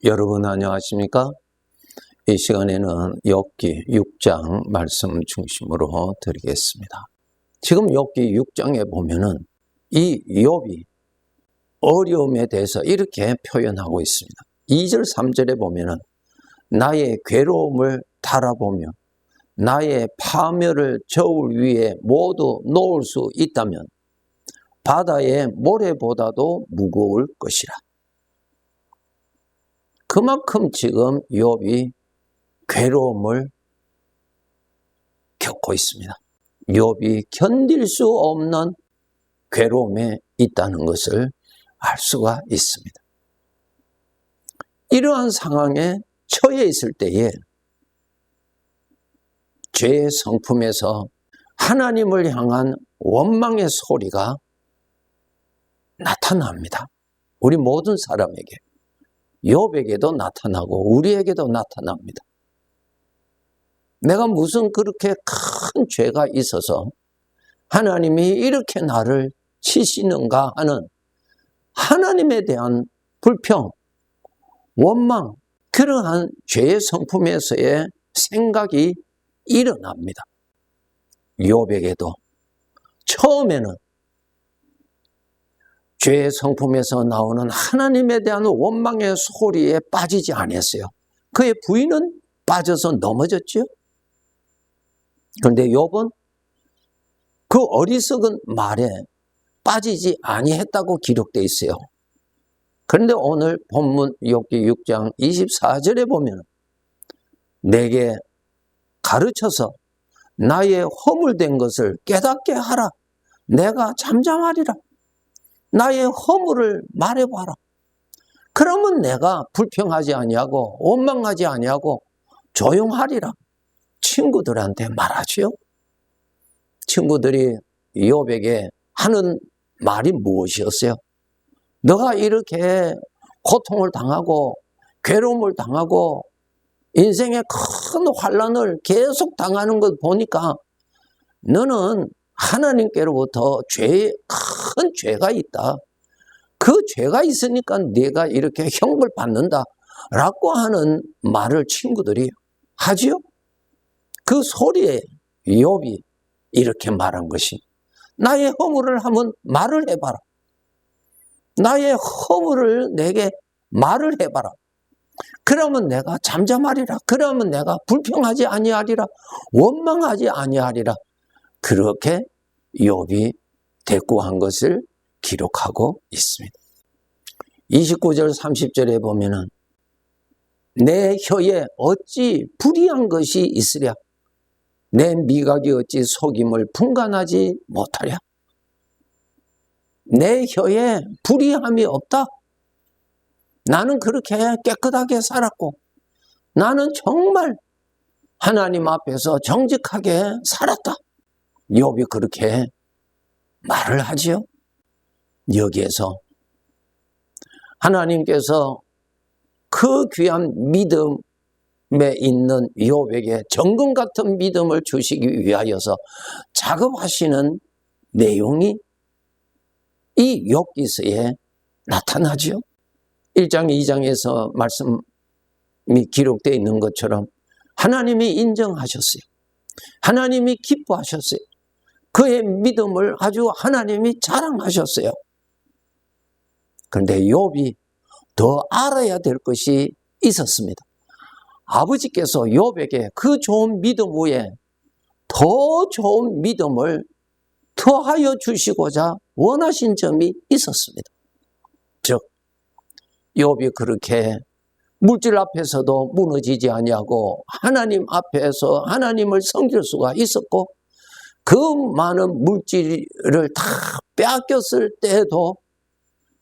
여러분 안녕하십니까? 이 시간에는 욥기 6장 말씀 중심으로 드리겠습니다. 지금 욥기 6장에 보면은 이 욥이 어려움에 대해서 이렇게 표현하고 있습니다. 2절 3절에 보면은 나의 괴로움을 달아보며 나의 파멸을 저울 위에 모두 놓을 수 있다면 바다의 모래보다도 무거울 것이라. 그만큼 지금 욥이 괴로움을 겪고 있습니다. 욥이 견딜 수 없는 괴로움에 있다는 것을 알 수가 있습니다. 이러한 상황에 처해 있을 때에 죄의 성품에서 하나님을 향한 원망의 소리가 나타납니다. 우리 모든 사람에게. 욥에게도 나타나고 우리에게도 나타납니다. 내가 무슨 그렇게 큰 죄가 있어서 하나님이 이렇게 나를 치시는가 하는 하나님에 대한 불평, 원망, 그러한 죄의 성품에서의 생각이 일어납니다. 욥에게도 처음에는 죄의 성품에서 나오는 하나님에 대한 원망의 소리에 빠지지 않았어요. 그의 부인은 빠져서 넘어졌죠. 그런데 욥은 그 어리석은 말에 빠지지 아니했다고 기록되어 있어요. 그런데 오늘 본문 욥기 6장 24절에 보면 내게 가르쳐서 나의 허물된 것을 깨닫게 하라. 내가 잠잠하리라. 나의 허물을 말해봐라. 그러면 내가 불평하지 아니하고 원망하지 아니하고 조용하리라. 친구들한테 말하지요. 친구들이 욥에게 하는 말이 무엇이었어요? 너가 이렇게 고통을 당하고 괴로움을 당하고 인생의 큰 환난을 계속 당하는 것 보니까 너는 하나님께로부터 큰 죄가 있다. 그 죄가 있으니까 네가 이렇게 형벌 받는다 라고 하는 말을 친구들이 하지요. 그 소리에 욥이 이렇게 말한 것이 나의 허물을 한번 말을 해봐라. 나의 허물을 내게 말을 해봐라. 그러면 내가 잠잠하리라. 그러면 내가 불평하지 아니하리라. 원망하지 아니하리라. 그렇게 욥이 대꾸한 것을 기록하고 있습니다. 29절 30절에 보면은 내 혀에 어찌 불의한 것이 있으랴. 내 미각이 어찌 속임을 분간하지 못하랴. 내 혀에 불의함이 없다. 나는 그렇게 깨끗하게 살았고 나는 정말 하나님 앞에서 정직하게 살았다. 욥이 그렇게 말을 하지요. 여기에서 하나님께서 그 귀한 믿음에 있는 욥에게 정금 같은 믿음을 주시기 위하여서 작업하시는 내용이 이 욥기서에 나타나지요. 1장 2장에서 말씀이 기록되어 있는 것처럼 하나님이 인정하셨어요. 하나님이 기뻐하셨어요. 그의 믿음을 아주 하나님이 자랑하셨어요. 그런데 욥이 더 알아야 될 것이 있었습니다. 아버지께서 욥에게 그 좋은 믿음 위에 더 좋은 믿음을 더하여 주시고자 원하신 점이 있었습니다. 즉 욥이 그렇게 물질 앞에서도 무너지지 아니하고 하나님 앞에서 하나님을 섬길 수가 있었고 그 많은 물질을 다 빼앗겼을 때도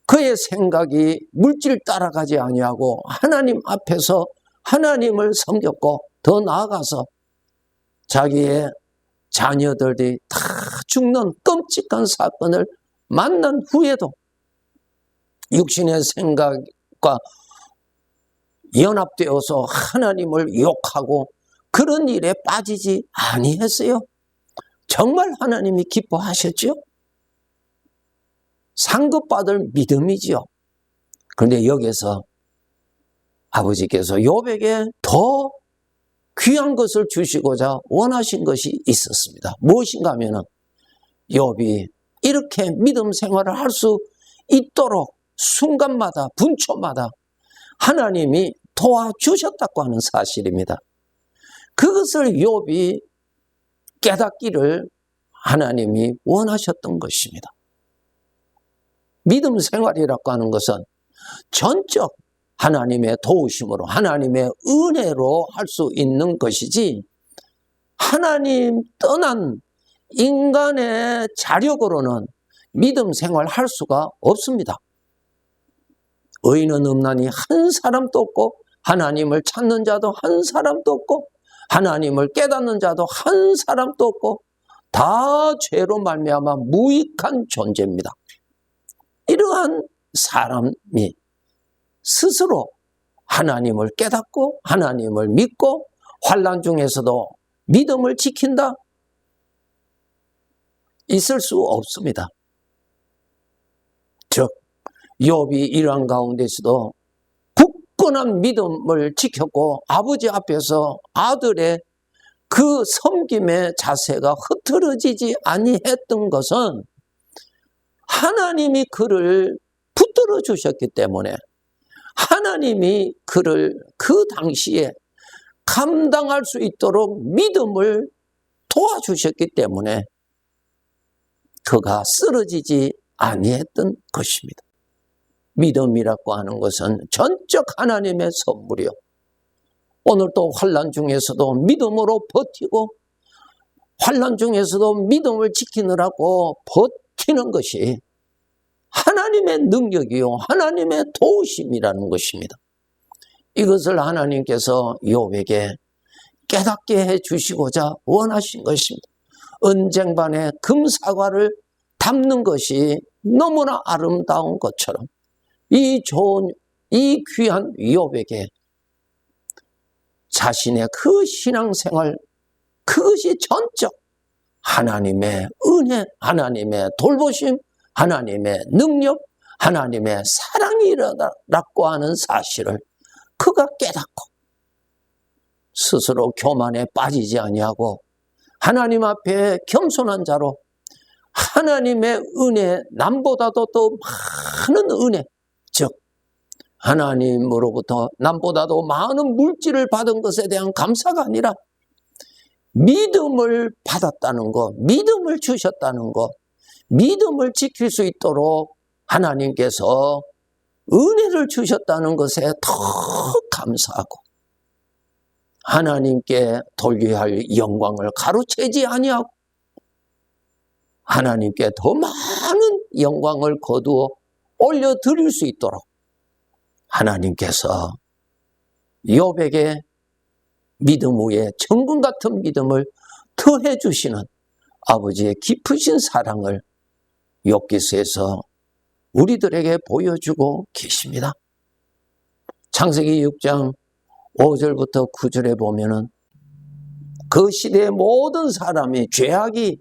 그의 생각이 물질 따라가지 아니하고 하나님 앞에서 하나님을 섬겼고 더 나아가서 자기의 자녀들이 다 죽는 끔찍한 사건을 만난 후에도 육신의 생각과 연합되어서 하나님을 욕하고 그런 일에 빠지지 아니했어요. 정말 하나님이 기뻐하셨죠? 상급받을 믿음이지요. 그런데 여기서 아버지께서 욥에게 더 귀한 것을 주시고자 원하신 것이 있었습니다. 무엇인가 하면은 욥이 이렇게 믿음 생활을 할 수 있도록 순간마다 분초마다 하나님이 도와주셨다고 하는 사실입니다. 그것을 욥이 깨닫기를 하나님이 원하셨던 것입니다. 믿음 생활이라고 하는 것은 전적 하나님의 도우심으로 하나님의 은혜로 할 수 있는 것이지 하나님 떠난 인간의 자력으로는 믿음 생활할 수가 없습니다. 의인은 없나니 한 사람도 없고 하나님을 찾는 자도 한 사람도 없고 하나님을 깨닫는 자도 한 사람도 없고 다 죄로 말미암아 무익한 존재입니다. 이러한 사람이 스스로 하나님을 깨닫고 하나님을 믿고 환난 중에서도 믿음을 지킨다? 있을 수 없습니다. 즉 욥이 이러한 가운데서도 굳건한 믿음을 지켰고 아버지 앞에서 아들의 그 섬김의 자세가 흐트러지지 아니했던 것은 하나님이 그를 붙들어 주셨기 때문에 하나님이 그를 그 당시에 감당할 수 있도록 믿음을 도와주셨기 때문에 그가 쓰러지지 아니했던 것입니다. 믿음이라고 하는 것은 전적 하나님의 선물이요. 오늘 또 환난 중에서도 믿음으로 버티고 환난 중에서도 믿음을 지키느라고 버티는 것이 하나님의 능력이요 하나님의 도우심이라는 것입니다. 이것을 하나님께서 욥에게 깨닫게 해주시고자 원하신 것입니다. 은쟁반에 금사과를 담는 것이 너무나 아름다운 것처럼 이 좋은 이 귀한 욥에게 자신의 그 신앙생활 그것이 전적 하나님의 은혜, 하나님의 돌보심, 하나님의 능력, 하나님의 사랑이라고 하는 사실을 그가 깨닫고 스스로 교만에 빠지지 아니하고 하나님 앞에 겸손한 자로 하나님의 은혜, 남보다도 더 많은 은혜, 즉 하나님으로부터 남보다도 많은 물질을 받은 것에 대한 감사가 아니라 믿음을 받았다는 것, 믿음을 주셨다는 것, 믿음을 지킬 수 있도록 하나님께서 은혜를 주셨다는 것에 더 감사하고 하나님께 돌려야 할 영광을 가로채지 아니하고 하나님께 더 많은 영광을 거두어 올려드릴 수 있도록 하나님께서 욥에게 믿음 위에 천군 같은 믿음을 더해 주시는 아버지의 깊으신 사랑을 욥기서에서 우리들에게 보여주고 계십니다. 창세기 6장 5절부터 9절에 보면은 그 시대의 모든 사람이 죄악이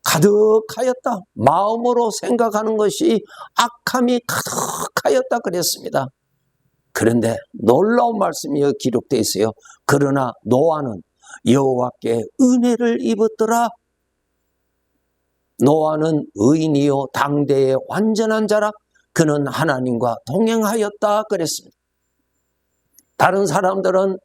가득하였다. 마음으로 생각하는 것이 악함이 가득하였다 그랬습니다. 그런데 놀라운 말씀이 여기 기록되어 있어요. 그러나 노아는 여호와께 은혜를 입었더라. 노아는 의인이요 당대의 완전한 자라. 그는 하나님과 동행하였다 그랬습니다. 다른 사람들은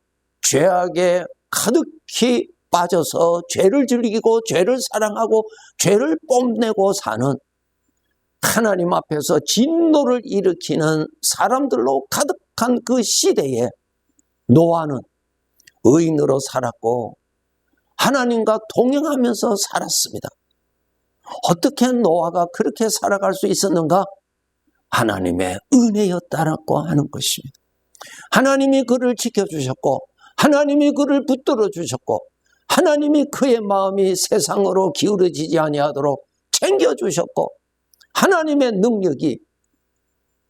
죄악에 가득히 빠져서 죄를 즐기고 죄를 사랑하고 죄를 뽐내고 사는 하나님 앞에서 진노를 일으키는 사람들로 가득한 그 시대에 노아는 의인으로 살았고 하나님과 동행하면서 살았습니다. 어떻게 노아가 그렇게 살아갈 수 있었는가? 하나님의 은혜였다라고 하는 것입니다. 하나님이 그를 지켜주셨고 하나님이 그를 붙들어 주셨고 하나님이 그의 마음이 세상으로 기울어지지 아니하도록 챙겨주셨고 하나님의 능력이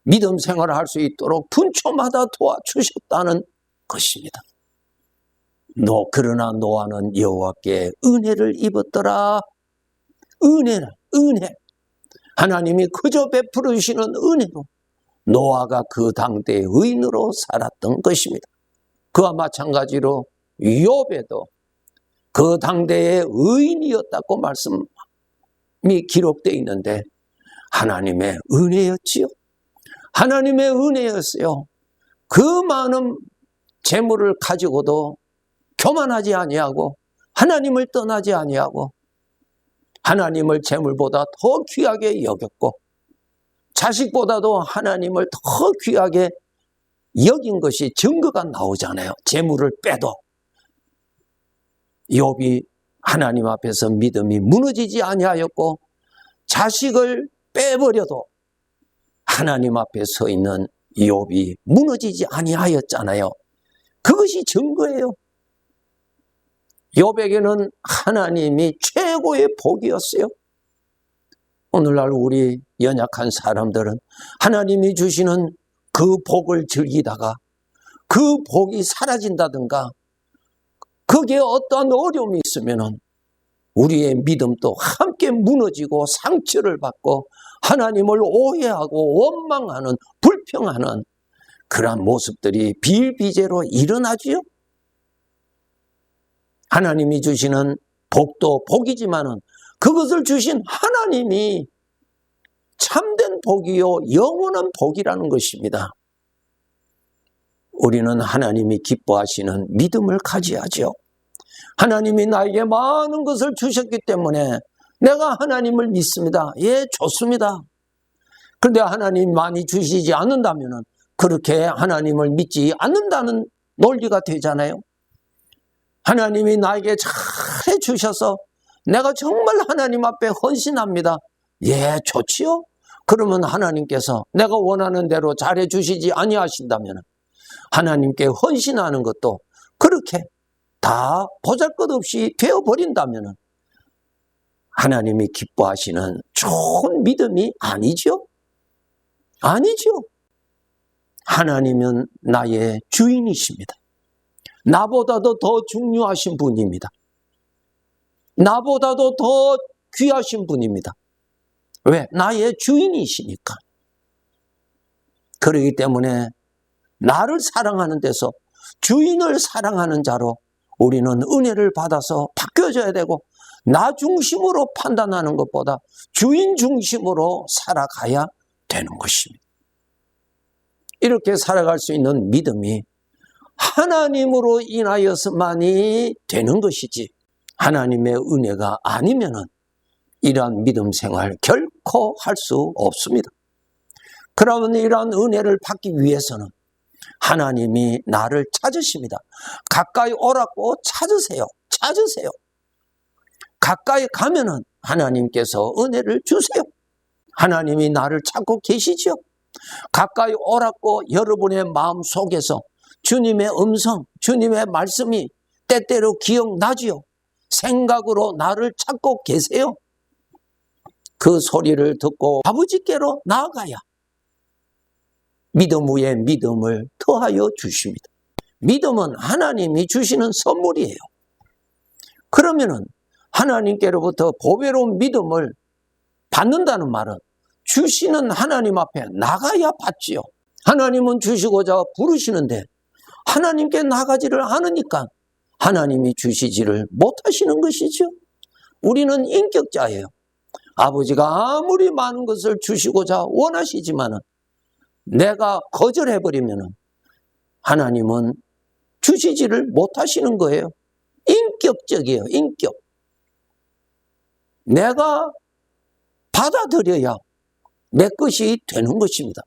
믿음 생활을 할 수 있도록 분초마다 도와주셨다는 것입니다. 그러나 노아는 여호와께 은혜를 입었더라. 은혜. 하나님이 그저 베풀어 주시는 은혜로 노아가 그 당대의 의인으로 살았던 것입니다. 그와 마찬가지로 욥에도 그 당대의 의인이었다고 말씀이 기록되어 있는데 하나님의 은혜였지요. 하나님의 은혜였어요. 그 많은 재물을 가지고도 교만하지 아니하고 하나님을 떠나지 아니하고 하나님을 재물보다 더 귀하게 여겼고 자식보다도 하나님을 더 귀하게 여긴 것이 증거가 나오잖아요. 재물을 빼도 욥이 하나님 앞에서 믿음이 무너지지 아니하였고 자식을 빼버려도 하나님 앞에 서 있는 욥이 무너지지 아니하였잖아요. 그것이 증거예요. 욥에게는 하나님이 최고의 복이었어요. 오늘날 우리 연약한 사람들은 하나님이 주시는 그 복을 즐기다가 그 복이 사라진다든가 거기에 어떠한 어려움이 있으면 우리의 믿음도 함께 무너지고 상처를 받고 하나님을 오해하고 원망하는 불평하는 그러한 모습들이 비일비재로 일어나지요. 하나님이 주시는 복도 복이지만은 그것을 주신 하나님이 참된 복이요 영원한 복이라는 것입니다. 우리는 하나님이 기뻐하시는 믿음을 가져야죠. 하나님이 나에게 많은 것을 주셨기 때문에 내가 하나님을 믿습니다. 예, 좋습니다. 그런데 하나님 많이 주시지 않는다면 그렇게 하나님을 믿지 않는다는 논리가 되잖아요. 하나님이 나에게 잘 주셔서 내가 정말 하나님 앞에 헌신합니다. 예, 좋지요. 그러면 하나님께서 내가 원하는 대로 잘해 주시지 아니하신다면 하나님께 헌신하는 것도 그렇게 다 보잘것없이 되어버린다면 하나님이 기뻐하시는 좋은 믿음이 아니죠. 아니죠. 하나님은 나의 주인이십니다. 나보다도 더 중요하신 분입니다. 나보다도 더 귀하신 분입니다. 왜? 나의 주인이시니까. 그렇기 때문에 나를 사랑하는 데서 주인을 사랑하는 자로 우리는 은혜를 받아서 바뀌어져야 되고 나 중심으로 판단하는 것보다 주인 중심으로 살아가야 되는 것입니다. 이렇게 살아갈 수 있는 믿음이 하나님으로 인하여서만이 되는 것이지 하나님의 은혜가 아니면은 이러한 믿음 생활 결코 할 수 없습니다. 그러면 이러한 은혜를 받기 위해서는 하나님이 나를 찾으십니다. 가까이 오라고 찾으세요. 가까이 가면은 하나님께서 은혜를 주세요. 하나님이 나를 찾고 계시죠. 가까이 오라고 여러분의 마음 속에서 주님의 음성, 주님의 말씀이 때때로 기억나지요. 생각으로 나를 찾고 계세요. 그 소리를 듣고 아버지께로 나아가야 믿음 위에 믿음을 더하여 주십니다. 믿음은 하나님이 주시는 선물이에요. 그러면은 하나님께로부터 보배로운 믿음을 받는다는 말은 주시는 하나님 앞에 나가야 받지요. 하나님은 주시고자 부르시는데 하나님께 나가지를 않으니까 하나님이 주시지를 못하시는 것이죠. 우리는 인격자예요. 아버지가 아무리 많은 것을 주시고자 원하시지만은 내가 거절해버리면 하나님은 주시지를 못하시는 거예요. 인격적이에요. 인격. 내가 받아들여야 내 것이 되는 것입니다.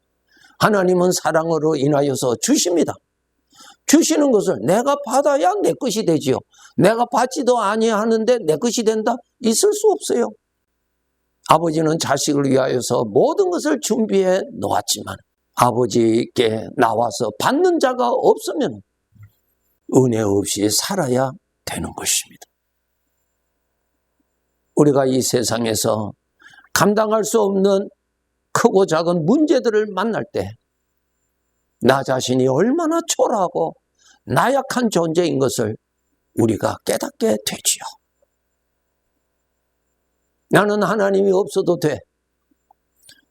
하나님은 사랑으로 인하여서 주십니다. 주시는 것을 내가 받아야 내 것이 되지요. 내가 받지도 아니하는데 내 것이 된다? 있을 수 없어요. 아버지는 자식을 위하여서 모든 것을 준비해 놓았지만 아버지께 나와서 받는 자가 없으면 은혜 없이 살아야 되는 것입니다. 우리가 이 세상에서 감당할 수 없는 크고 작은 문제들을 만날 때 나 자신이 얼마나 초라하고 나약한 존재인 것을 우리가 깨닫게 되지요. 나는 하나님이 없어도 돼.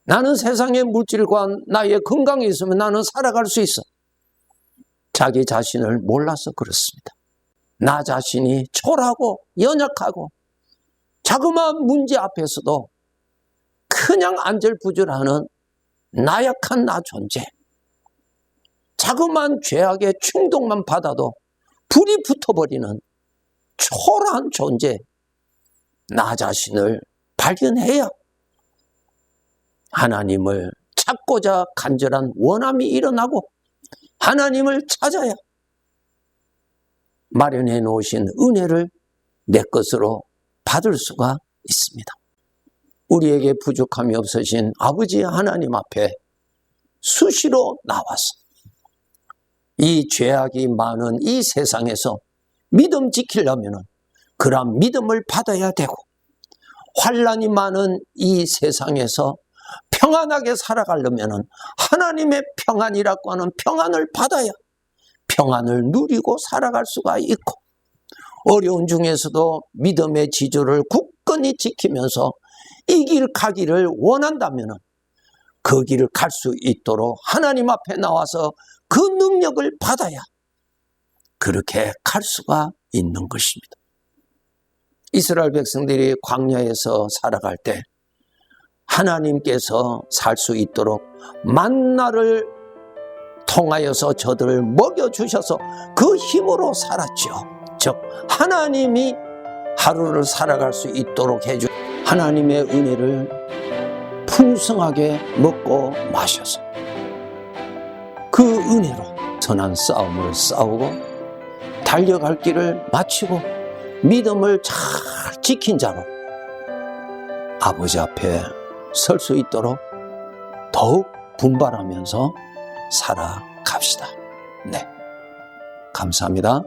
나는 세상의 물질과 나의 건강이 있으면 나는 살아갈 수 있어. 자기 자신을 몰라서 그렇습니다. 나 자신이 초라하고 연약하고 자그마한 문제 앞에서도 그냥 안절부절하는 나약한 나 존재. 자그마한 죄악의 충동만 받아도 불이 붙어버리는 초라한 존재. 나 자신을 발견해야 하나님을 찾고자 간절한 원함이 일어나고 하나님을 찾아야 마련해 놓으신 은혜를 내 것으로 받을 수가 있습니다. 우리에게 부족함이 없으신 아버지 하나님 앞에 수시로 나와서 이 죄악이 많은 이 세상에서 믿음 지키려면 그러한 믿음을 받아야 되고, 환난이 많은 이 세상에서 평안하게 살아가려면 하나님의 평안이라고 하는 평안을 받아야 평안을 누리고 살아갈 수가 있고, 어려운 중에서도 믿음의 지조를 굳건히 지키면서 이 길 가기를 원한다면 그 길을 갈 수 있도록 하나님 앞에 나와서 그 능력을 받아야 그렇게 갈 수가 있는 것입니다. 이스라엘 백성들이 광야에서 살아갈 때 하나님께서 살 수 있도록 만나를 통하여서 저들을 먹여주셔서 그 힘으로 살았죠. 즉 하나님이 하루를 살아갈 수 있도록 해주 하나님의 은혜를 풍성하게 먹고 마셔서 그 은혜로 선한 싸움을 싸우고 달려갈 길을 마치고 믿음을 잘 지킨 자로 아버지 앞에 설 수 있도록 더욱 분발하면서 살아갑시다. 네, 감사합니다.